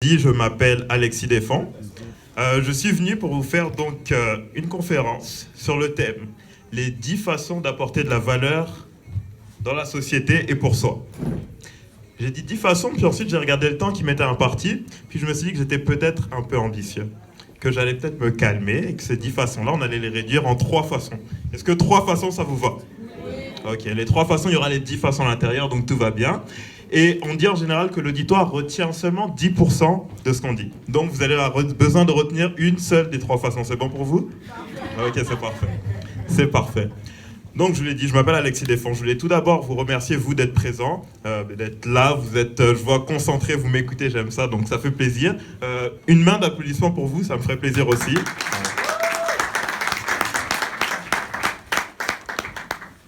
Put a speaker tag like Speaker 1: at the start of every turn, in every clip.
Speaker 1: Je m'appelle Alexis Desfonds. Je suis venu pour vous faire donc une conférence sur le thème les 10 façons d'apporter de la valeur dans la société et pour soi. J'ai dit 10 façons, puis ensuite j'ai regardé le temps qui m'était imparti, puis je me suis dit que j'étais peut-être un peu ambitieux, que j'allais peut-être me calmer et que ces 10 façons-là, on allait les réduire en 3 façons. Est-ce que 3 façons, ça vous va? Ok, les 3 façons, il y aura les 10 façons à l'intérieur, donc tout va bien. Et on dit en général que l'auditoire retient seulement 10% de ce qu'on dit. Donc vous allez avoir besoin de retenir une seule des 3 façons. C'est bon pour vous? Ok, c'est parfait. C'est parfait. Donc je vous l'ai dit, je m'appelle Alexis Desfonds. Je voulais tout d'abord vous remercier, vous, d'être présent, d'être là. Vous êtes, je vois, concentré, vous m'écoutez, j'aime ça, donc ça fait plaisir. Une main d'applaudissement pour vous, ça me ferait plaisir aussi.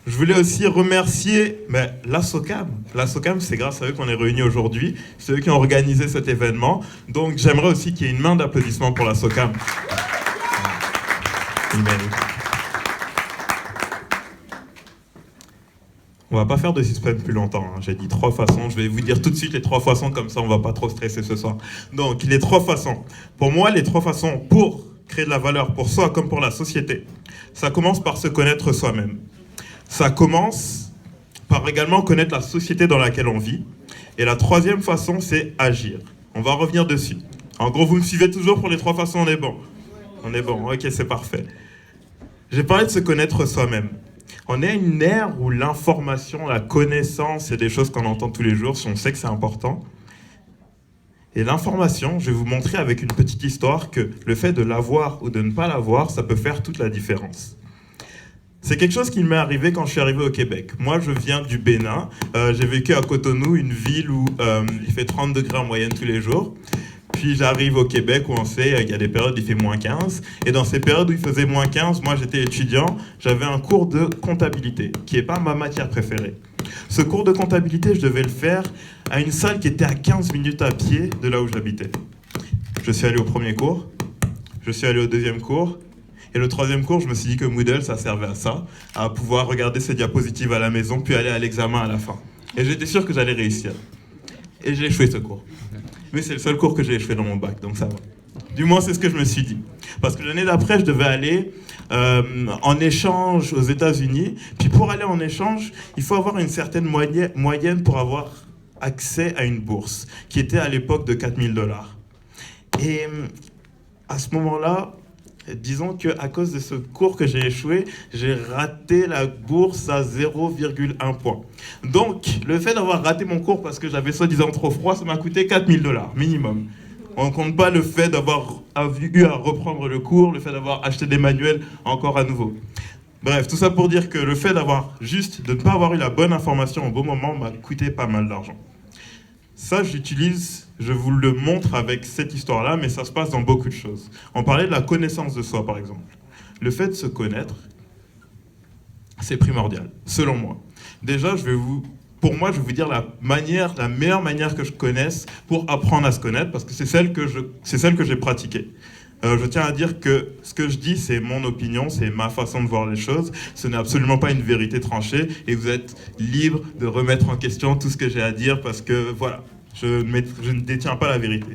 Speaker 1: Je voulais aussi remercier la SOCAM. La SOCAM, c'est grâce à eux qu'on est réunis aujourd'hui. C'est eux qui ont organisé cet événement. Donc j'aimerais aussi qu'il y ait une main d'applaudissement pour la SOCAM. On va pas faire de suspense plus longtemps. J'ai dit 3 façons. Je vais vous dire tout de suite les 3 façons, comme ça on va pas trop stresser ce soir. Donc les 3 façons. Pour moi, les 3 façons pour créer de la valeur pour soi comme pour la société, ça commence par se connaître soi-même. Ça commence par également connaître la société dans laquelle on vit. Et la 3e façon, c'est agir. On va revenir dessus. En gros, vous me suivez toujours pour les 3 façons, on est bon. On est bon, ok, c'est parfait. J'ai parlé de se connaître soi-même. On est à une ère où l'information, la connaissance, c'est des choses qu'on entend tous les jours, si on sait que c'est important. Et l'information, je vais vous montrer avec une petite histoire que le fait de l'avoir ou de ne pas l'avoir, ça peut faire toute la différence. C'est quelque chose qui m'est arrivé quand je suis arrivé au Québec. Moi, je viens du Bénin. J'ai vécu à Cotonou, une ville où il fait 30 degrés en moyenne tous les jours. Puis j'arrive au Québec où on sait qu'il y a des périodes où il fait moins 15. Et dans ces périodes où il faisait moins 15, moi j'étais étudiant, j'avais un cours de comptabilité, qui n'est pas ma matière préférée. Ce cours de comptabilité, je devais le faire à une salle qui était à 15 minutes à pied de là où j'habitais. Je suis allé au premier cours, je suis allé au deuxième cours, et le 3e cours, je me suis dit que Moodle, ça servait à ça, à pouvoir regarder ses diapositives à la maison, puis aller à l'examen à la fin. Et j'étais sûr que j'allais réussir. Et j'ai échoué ce cours. Mais c'est le seul cours que j'ai échoué dans mon bac, donc ça va. Du moins, c'est ce que je me suis dit. Parce que l'année d'après, je devais aller en échange aux États-Unis. Puis pour aller en échange, il faut avoir une certaine moyenne pour avoir accès à une bourse, qui était à l'époque de 4000 $. Et à ce moment-là, disons qu'à cause de ce cours que j'ai échoué, j'ai raté la bourse à 0,1 point. Donc, le fait d'avoir raté mon cours parce que j'avais soi-disant trop froid, ça m'a coûté 4000 $ minimum. On ne compte pas le fait d'avoir eu à reprendre le cours, le fait d'avoir acheté des manuels encore à nouveau. Bref, tout ça pour dire que le fait de ne pas avoir eu la bonne information au bon moment m'a coûté pas mal d'argent. Ça, je vous le montre avec cette histoire-là, mais ça se passe dans beaucoup de choses. On parlait de la connaissance de soi, par exemple. Le fait de se connaître, c'est primordial, selon moi. Déjà, pour moi, je vais vous dire la meilleure manière que je connaisse pour apprendre à se connaître, parce que c'est celle que j'ai pratiquée. Je tiens à dire que ce que je dis, c'est mon opinion, c'est ma façon de voir les choses. Ce n'est absolument pas une vérité tranchée et vous êtes libre de remettre en question tout ce que j'ai à dire parce que, voilà, je ne détiens pas la vérité.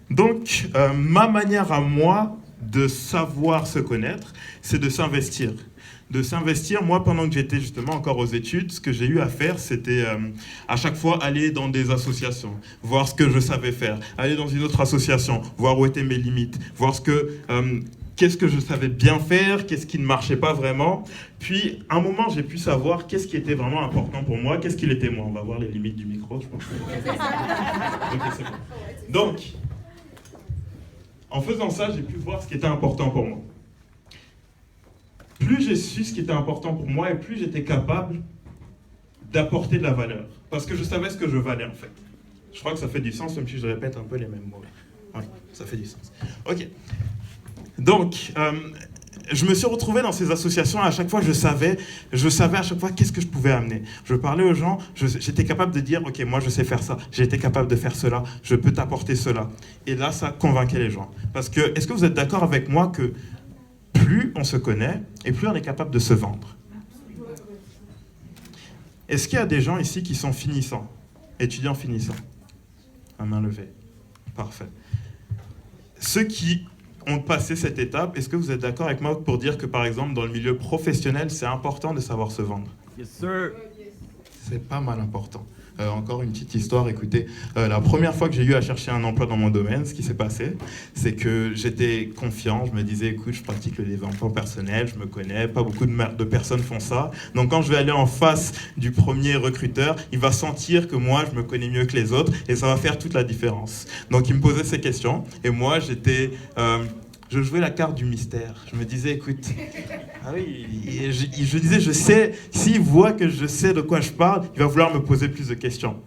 Speaker 1: Donc, ma manière à moi de savoir se connaître, c'est de s'investir. De s'investir, moi, pendant que j'étais justement encore aux études, ce que j'ai eu à faire, c'était à chaque fois aller dans des associations, voir ce que je savais faire, aller dans une autre association, voir où étaient mes limites, voir qu'est-ce que je savais bien faire, qu'est-ce qui ne marchait pas vraiment. Puis, à un moment, j'ai pu savoir qu'est-ce qui était vraiment important pour moi, qu'est-ce qui l'était moins. On va voir les limites du micro, je pense. Okay, c'est bon. Donc, en faisant ça, j'ai pu voir ce qui était important pour moi. Plus j'ai su ce qui était important pour moi et plus j'étais capable d'apporter de la valeur. Parce que je savais ce que je valais en fait. Je crois que ça fait du sens, même si je répète un peu les mêmes mots. Oui, ça fait du sens. Ok. Donc, je me suis retrouvé dans ces associations et à chaque fois je savais à chaque fois qu'est-ce que je pouvais amener. Je parlais aux gens, j'étais capable de dire, ok, moi je sais faire ça, j'ai été capable de faire cela, je peux t'apporter cela. Et là, ça convainquait les gens. Parce que, est-ce que vous êtes d'accord avec moi que plus on se connaît, et plus on est capable de se vendre. Est-ce qu'il y a des gens ici qui sont finissants, étudiants finissants? À main levée. Parfait. Ceux qui ont passé cette étape, est-ce que vous êtes d'accord avec moi pour dire que, par exemple, dans le milieu professionnel, c'est important de savoir se vendre?
Speaker 2: Yes, sir.
Speaker 1: C'est pas mal important. Encore une petite histoire, écoutez. La première fois que j'ai eu à chercher un emploi dans mon domaine, ce qui s'est passé, c'est que j'étais confiant. Je me disais, écoute, je pratique le développement personnel, je me connais, pas beaucoup de personnes font ça. Donc quand je vais aller en face du premier recruteur, il va sentir que moi, je me connais mieux que les autres et ça va faire toute la différence. Donc il me posait ces questions et moi, je jouais la carte du mystère. Je me disais, écoute, ah oui, je disais, je sais, s'il voit que je sais de quoi je parle, il va vouloir me poser plus de questions.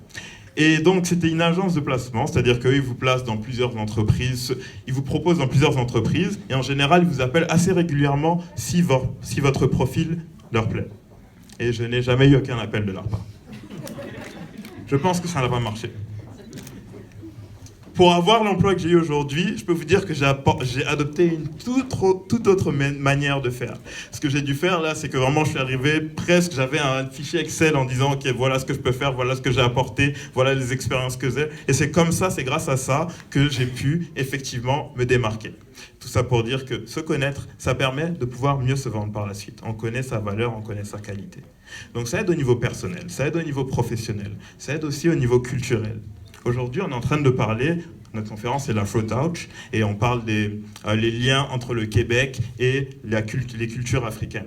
Speaker 1: Et donc, c'était une agence de placement, c'est-à-dire qu'ils vous placent dans plusieurs entreprises, ils vous proposent dans plusieurs entreprises, et en général, ils vous appellent assez régulièrement si votre profil leur plaît. Et je n'ai jamais eu aucun appel de leur part. Je pense que ça n'a pas marché. Pour avoir l'emploi que j'ai eu aujourd'hui, je peux vous dire que j'ai adopté une toute autre manière de faire. Ce que j'ai dû faire là, c'est que vraiment je suis arrivé presque, j'avais un fichier Excel en disant ok, voilà ce que je peux faire, voilà ce que j'ai apporté, voilà les expériences que j'ai. Et c'est comme ça, c'est grâce à ça que j'ai pu effectivement me démarquer. Tout ça pour dire que se connaître, ça permet de pouvoir mieux se vendre par la suite. On connaît sa valeur, on connaît sa qualité. Donc ça aide au niveau personnel, ça aide au niveau professionnel, ça aide aussi au niveau culturel. Aujourd'hui, on est en train de parler, notre conférence c'est l'Afro-Touch, et on parle des les liens entre le Québec et les cultures africaines.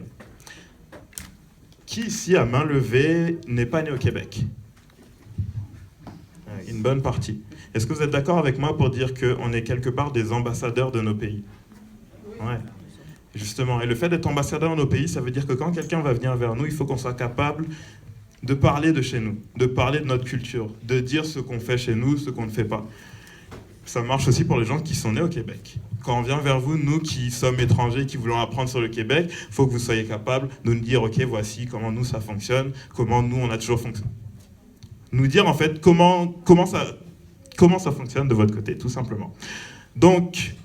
Speaker 1: Qui ici, à main levée, n'est pas né au Québec? Une bonne partie. Est-ce que vous êtes d'accord avec moi pour dire qu'on est quelque part des ambassadeurs de nos pays? Ouais. Justement, et le fait d'être ambassadeur de nos pays, ça veut dire que quand quelqu'un va venir vers nous, il faut qu'on soit capable de parler de chez nous, de parler de notre culture, de dire ce qu'on fait chez nous, ce qu'on ne fait pas. Ça marche aussi pour les gens qui sont nés au Québec. Quand on vient vers vous, nous qui sommes étrangers, qui voulons apprendre sur le Québec, il faut que vous soyez capables de nous dire, ok, voici comment nous ça fonctionne, comment nous on a toujours fonctionné. Nous dire en fait comment ça fonctionne de votre côté, tout simplement. Donc,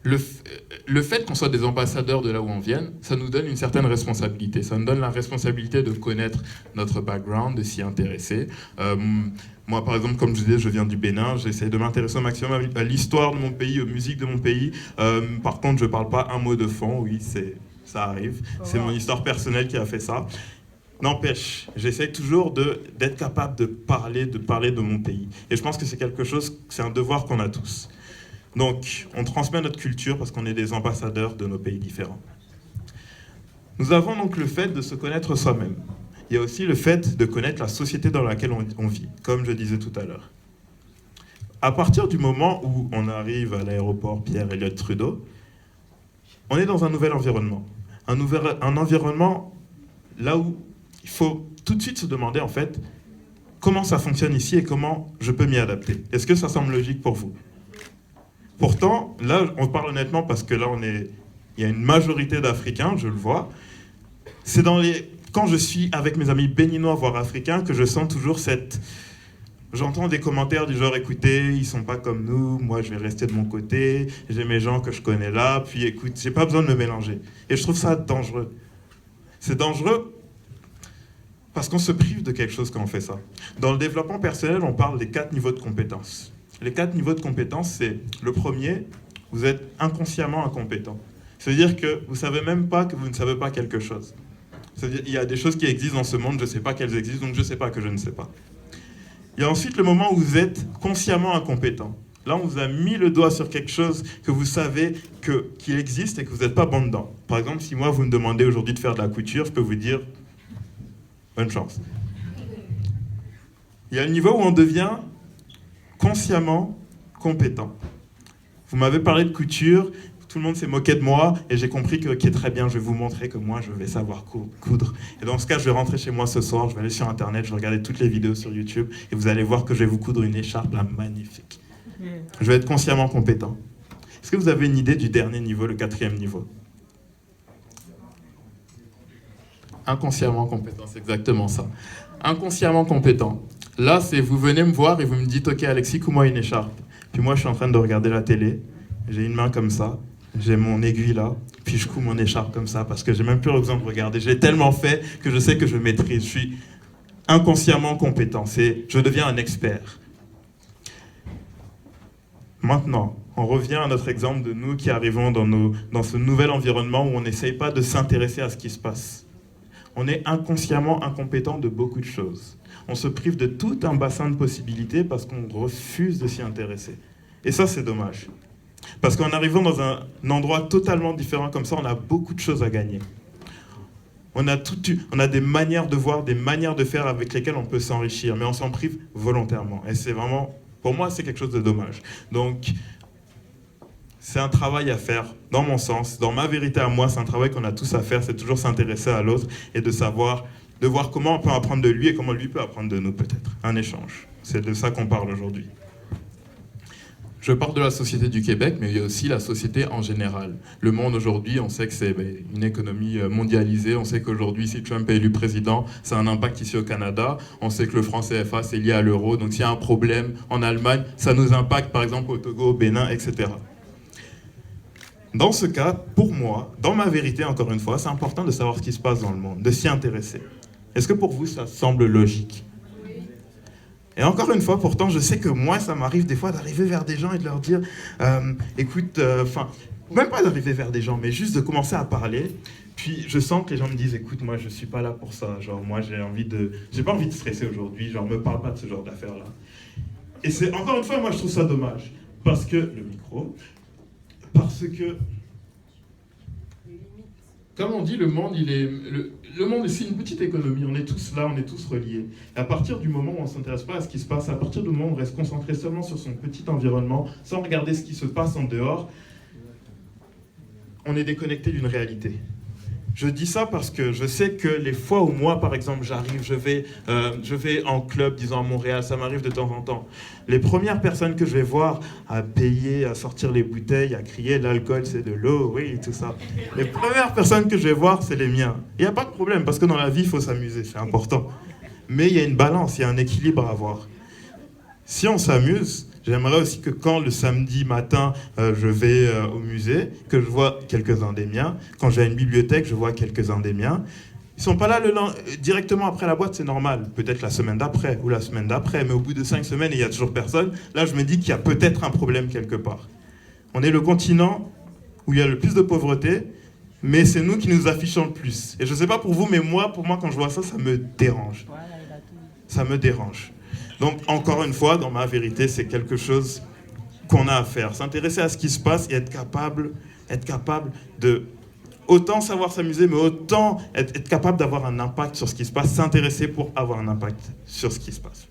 Speaker 1: le fait qu'on soit des ambassadeurs de là où on vient, ça nous donne une certaine responsabilité. Ça nous donne la responsabilité de connaître notre background, de s'y intéresser. Moi, par exemple, comme je disais, je viens du Bénin, j'essaie de m'intéresser au maximum à l'histoire de mon pays, aux musiques de mon pays. Par contre, je ne parle pas un mot de fond, oui, ça arrive. C'est mon histoire personnelle qui a fait ça. N'empêche, j'essaie toujours d'être capable de parler de mon pays. Et je pense que c'est quelque chose, c'est un devoir qu'on a tous. Donc, on transmet notre culture parce qu'on est des ambassadeurs de nos pays différents. Nous avons donc le fait de se connaître soi-même. Il y a aussi le fait de connaître la société dans laquelle on vit, comme je disais tout à l'heure. À partir du moment où on arrive à l'aéroport Pierre-Elliott Trudeau, on est dans un nouvel environnement. Un environnement là où il faut tout de suite se demander, en fait, comment ça fonctionne ici et comment je peux m'y adapter. Est-ce que ça semble logique pour vous? Pourtant, là, on parle honnêtement parce que là, il y a une majorité d'Africains, je le vois. C'est quand je suis avec mes amis béninois, voire africains, que je sens toujours J'entends des commentaires du genre, écoutez, ils sont pas comme nous, moi je vais rester de mon côté, j'ai mes gens que je connais là, puis écoute, j'ai pas besoin de me mélanger. Et je trouve ça dangereux. C'est dangereux parce qu'on se prive de quelque chose quand on fait ça. Dans le développement personnel, on parle des 4 niveaux de compétences. Les 4 niveaux de compétences, c'est le premier, vous êtes inconsciemment incompétent. C'est-à-dire que vous ne savez même pas que vous ne savez pas quelque chose. C'est-à-dire qu'il y a des choses qui existent dans ce monde, je ne sais pas qu'elles existent, donc je ne sais pas que je ne sais pas. Il y a ensuite le moment où vous êtes consciemment incompétent. Là, on vous a mis le doigt sur quelque chose que vous savez qu'il existe et que vous n'êtes pas bon dedans. Par exemple, si moi, vous me demandez aujourd'hui de faire de la couture, je peux vous dire bonne chance. Il y a le niveau où on devient consciemment compétent. Vous m'avez parlé de couture, tout le monde s'est moqué de moi et j'ai compris que ok, très bien, je vais vous montrer que moi je vais savoir coudre. Et dans ce cas, je vais rentrer chez moi ce soir, je vais aller sur internet, je vais regarder toutes les vidéos sur YouTube et vous allez voir que je vais vous coudre une écharpe là magnifique. Je vais être consciemment compétent. Est-ce que vous avez une idée du dernier niveau, le 4e niveau? Inconsciemment compétent, c'est exactement ça. Inconsciemment compétent. Là, c'est vous venez me voir et vous me dites « Ok, Alexis, couds-moi une écharpe. » Puis moi, je suis en train de regarder la télé. J'ai une main comme ça. J'ai mon aiguille là. Puis je couds mon écharpe comme ça parce que j'ai même plus besoin de regarder. J'ai tellement fait que je sais que je maîtrise. Je suis inconsciemment compétent. Je deviens un expert. Maintenant, on revient à notre exemple de nous qui arrivons dans ce nouvel environnement où on n'essaye pas de s'intéresser à ce qui se passe. On est inconsciemment incompétent de beaucoup de choses. On se prive de tout un bassin de possibilités parce qu'on refuse de s'y intéresser. Et ça, c'est dommage. Parce qu'en arrivant dans un endroit totalement différent comme ça, on a beaucoup de choses à gagner. On a des manières de voir, des manières de faire avec lesquelles on peut s'enrichir, mais on s'en prive volontairement. Et c'est vraiment, pour moi, c'est quelque chose de dommage. Donc, c'est un travail à faire, dans mon sens, dans ma vérité à moi, c'est un travail qu'on a tous à faire, c'est toujours s'intéresser à l'autre et de voir comment on peut apprendre de lui et comment lui peut apprendre de nous peut-être. Un échange. C'est de ça qu'on parle aujourd'hui. Je parle de la société du Québec, mais il y a aussi la société en général. Le monde aujourd'hui, on sait que c'est une économie mondialisée. On sait qu'aujourd'hui, si Trump est élu président, ça a un impact ici au Canada. On sait que le franc CFA, c'est lié à l'euro. Donc s'il y a un problème en Allemagne, ça nous impacte par exemple au Togo, au Bénin, etc. Dans ce cas, pour moi, dans ma vérité, encore une fois, c'est important de savoir ce qui se passe dans le monde, de s'y intéresser. Est-ce que pour vous, ça semble logique ? Et encore une fois, pourtant, je sais que moi, ça m'arrive des fois d'arriver vers des gens et de leur dire écoute, même pas d'arriver vers des gens, mais juste de commencer à parler. Puis je sens que les gens me disent écoute, moi, je suis pas là pour ça. Genre, moi, j'ai pas envie de stresser aujourd'hui. Genre, me parle pas de ce genre d'affaires-là. Et c'est, encore une fois, moi, je trouve ça dommage. Parce que, comme on dit, le monde, le monde, c'est une petite économie. On est tous là, on est tous reliés. Et à partir du moment où on ne s'intéresse pas à ce qui se passe, à partir du moment où on reste concentré seulement sur son petit environnement, sans regarder ce qui se passe en dehors, on est déconnecté d'une réalité. Je dis ça parce que je sais que les fois où moi, par exemple, j'arrive, je vais en club, disons à Montréal, ça m'arrive de temps en temps. Les premières personnes que je vais voir à payer, à sortir les bouteilles, à crier l'alcool, c'est de l'eau, oui, tout ça. Les premières personnes que je vais voir, c'est les miens. Il n'y a pas de problème, parce que dans la vie, il faut s'amuser, c'est important. Mais il y a une balance, il y a un équilibre à avoir. Si on s'amuse, j'aimerais aussi que quand le samedi matin, je vais au musée, que je vois quelques-uns des miens. Quand je vais à une bibliothèque, je vois quelques-uns des miens. Ils ne sont pas là directement après la boîte, c'est normal. Peut-être la semaine d'après ou la semaine d'après. Mais au bout de 5 semaines, il n'y a toujours personne. Là, je me dis qu'il y a peut-être un problème quelque part. On est le continent où il y a le plus de pauvreté, mais c'est nous qui nous affichons le plus. Et je ne sais pas pour vous, mais pour moi, quand je vois ça, ça me dérange. Ça me dérange. Donc, encore une fois, dans ma vérité, c'est quelque chose qu'on a à faire. S'intéresser à ce qui se passe et être capable de autant savoir s'amuser, mais autant être capable d'avoir un impact sur ce qui se passe, s'intéresser pour avoir un impact sur ce qui se passe.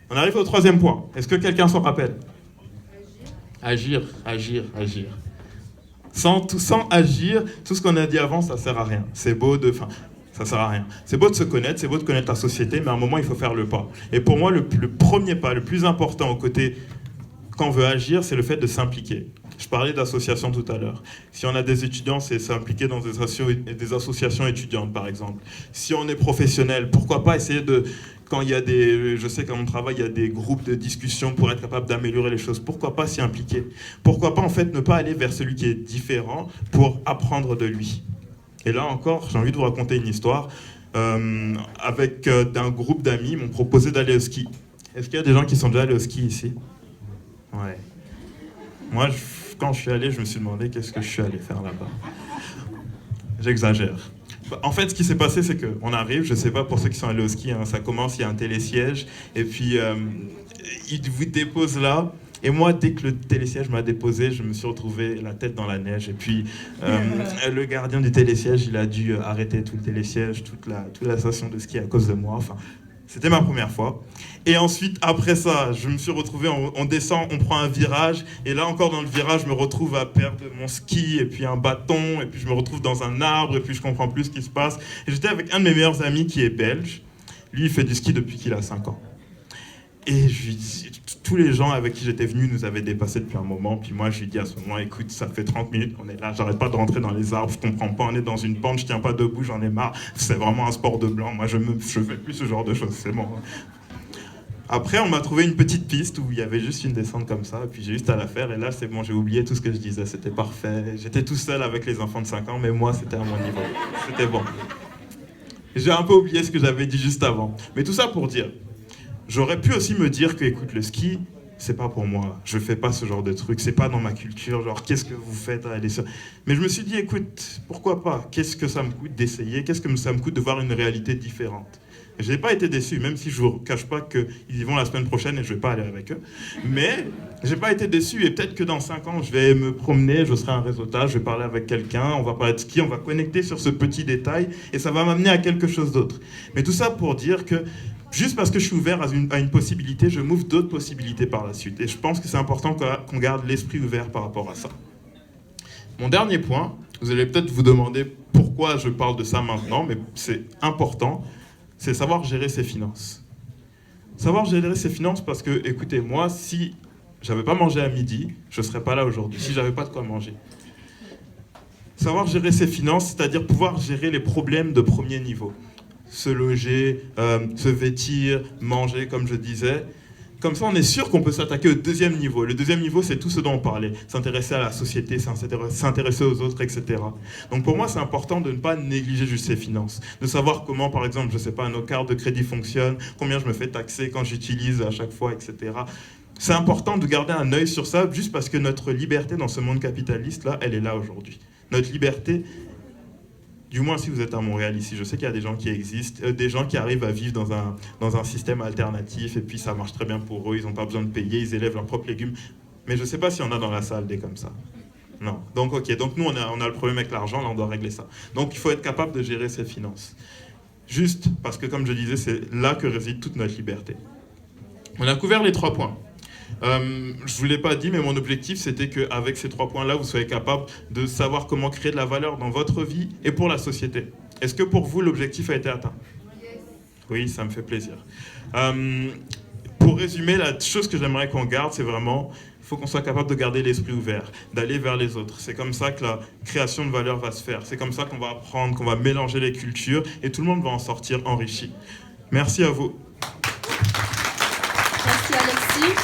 Speaker 1: On arrive au 3e point. Est-ce que quelqu'un s'en rappelle ? Agir. Sans agir, tout ce qu'on a dit avant, ça ne sert à rien. C'est beau ça sert à rien. C'est beau de se connaître, c'est beau de connaître la société, mais à un moment, il faut faire le pas. Et pour moi, le premier pas, le plus important au côté quand on veut agir, c'est le fait de s'impliquer. Je parlais d'associations tout à l'heure. Si on a des étudiants, c'est s'impliquer dans des associations étudiantes, par exemple. Si on est professionnel, pourquoi pas essayer quand il y a je sais qu'à mon travail, il y a des groupes de discussion pour être capable d'améliorer les choses. Pourquoi pas s'y impliquer ? Pourquoi pas, en fait, ne pas aller vers celui qui est différent pour apprendre de lui ? Et là encore, j'ai envie de vous raconter une histoire. Avec d'un groupe d'amis, ils m'ont proposé d'aller au ski. Est-ce qu'il y a des gens qui sont déjà allés au ski ici ? Ouais. Moi, quand je suis allé, je me suis demandé qu'est-ce que je suis allé faire là-bas. J'exagère. En fait, ce qui s'est passé, c'est qu'on arrive, je ne sais pas pour ceux qui sont allés au ski, hein, ça commence, il y a un télésiège, et puis ils vous déposent là. Et moi, dès que le télésiège m'a déposé, je me suis retrouvé la tête dans la neige. Et puis, le gardien du télésiège, il a dû arrêter tout le télésiège, toute la station de ski à cause de moi. Enfin, c'était ma première fois. Et ensuite, après ça, je me suis retrouvé, on descend, on prend un virage. Et là, encore dans le virage, je me retrouve à perdre mon ski et puis un bâton. Et puis, je me retrouve dans un arbre et puis je comprends plus ce qui se passe. Et j'étais avec un de mes meilleurs amis qui est belge. Lui, il fait du ski depuis qu'il a 5 ans. Et je lui dis, tous les gens avec qui j'étais venu nous avaient dépassé depuis un moment. Puis moi, je lui dis à ce moment, écoute, ça fait 30 minutes qu'on est là, j'arrête pas de rentrer dans les arbres, je comprends pas, on est dans une pente, je tiens pas debout, j'en ai marre. C'est vraiment un sport de blanc, moi je fais plus ce genre de choses, c'est bon. Après, on m'a trouvé une petite piste où il y avait juste une descente comme ça, et puis j'ai juste à la faire, et là c'est bon, j'ai oublié tout ce que je disais, c'était parfait. J'étais tout seul avec les enfants de 5 ans, mais moi c'était à mon niveau, c'était bon. J'ai un peu oublié ce que j'avais dit juste avant. Mais tout ça pour dire, j'aurais pu aussi me dire que, écoute, le ski, c'est pas pour moi, je fais pas ce genre de truc, c'est pas dans ma culture, genre qu'est-ce que vous faites à aller sur... Mais je me suis dit, écoute, pourquoi pas? Qu'est-ce que ça me coûte d'essayer? Qu'est-ce que ça me coûte de voir une réalité différente? Je n'ai pas été déçu, même si je ne vous cache pas qu'ils y vont la semaine prochaine et je ne vais pas aller avec eux. Mais je n'ai pas été déçu et peut-être que dans 5 ans, je vais me promener, je serai un réseautage, je vais parler avec quelqu'un, on va parler de ski, on va connecter sur ce petit détail et ça va m'amener à quelque chose d'autre. Mais tout ça pour dire que juste parce que je suis ouvert à une possibilité, je m'ouvre d'autres possibilités par la suite. Et je pense que c'est important qu'on garde l'esprit ouvert par rapport à ça. Mon dernier point, vous allez peut-être vous demander pourquoi je parle de ça maintenant, mais c'est important. C'est savoir gérer ses finances. Savoir gérer ses finances parce que, écoutez, moi, si j'avais pas mangé à midi, je serais pas là aujourd'hui, si j'avais pas de quoi manger. Savoir gérer ses finances, c'est-à-dire pouvoir gérer les problèmes de premier niveau. Se loger, se vêtir, manger, comme je disais. Comme ça, on est sûr qu'on peut s'attaquer au deuxième niveau. Le deuxième niveau, c'est tout ce dont on parlait. S'intéresser à la société, s'intéresser aux autres, etc. Donc pour moi, c'est important de ne pas négliger juste ses finances. De savoir comment, par exemple, je ne sais pas, nos cartes de crédit fonctionnent, combien je me fais taxer quand j'utilise à chaque fois, etc. C'est important de garder un œil sur ça, juste parce que notre liberté dans ce monde capitaliste-là, elle est là aujourd'hui. Notre liberté... Du moins, si vous êtes à Montréal ici, je sais qu'il y a des gens qui existent, des gens qui arrivent à vivre dans un système alternatif et puis ça marche très bien pour eux, ils n'ont pas besoin de payer, ils élèvent leurs propres légumes. Mais je ne sais pas s'il y en a dans la salle des comme ça. Non. Donc, ok. Donc, nous, on a le problème avec l'argent, là, on doit régler ça. Donc, il faut être capable de gérer ses finances. Juste parce que, comme je disais, c'est là que réside toute notre liberté. On a couvert les 3 points. Je ne vous l'ai pas dit, mais mon objectif, c'était qu'avec ces 3 points-là, vous soyez capable de savoir comment créer de la valeur dans votre vie et pour la société. Est-ce que pour vous, l'objectif a été atteint? Oui, ça me fait plaisir. Pour résumer, la chose que j'aimerais qu'on garde, c'est vraiment, il faut qu'on soit capable de garder l'esprit ouvert, d'aller vers les autres. C'est comme ça que la création de valeur va se faire. C'est comme ça qu'on va apprendre, qu'on va mélanger les cultures et tout le monde va en sortir enrichi. Merci à vous.
Speaker 2: Merci Alexis.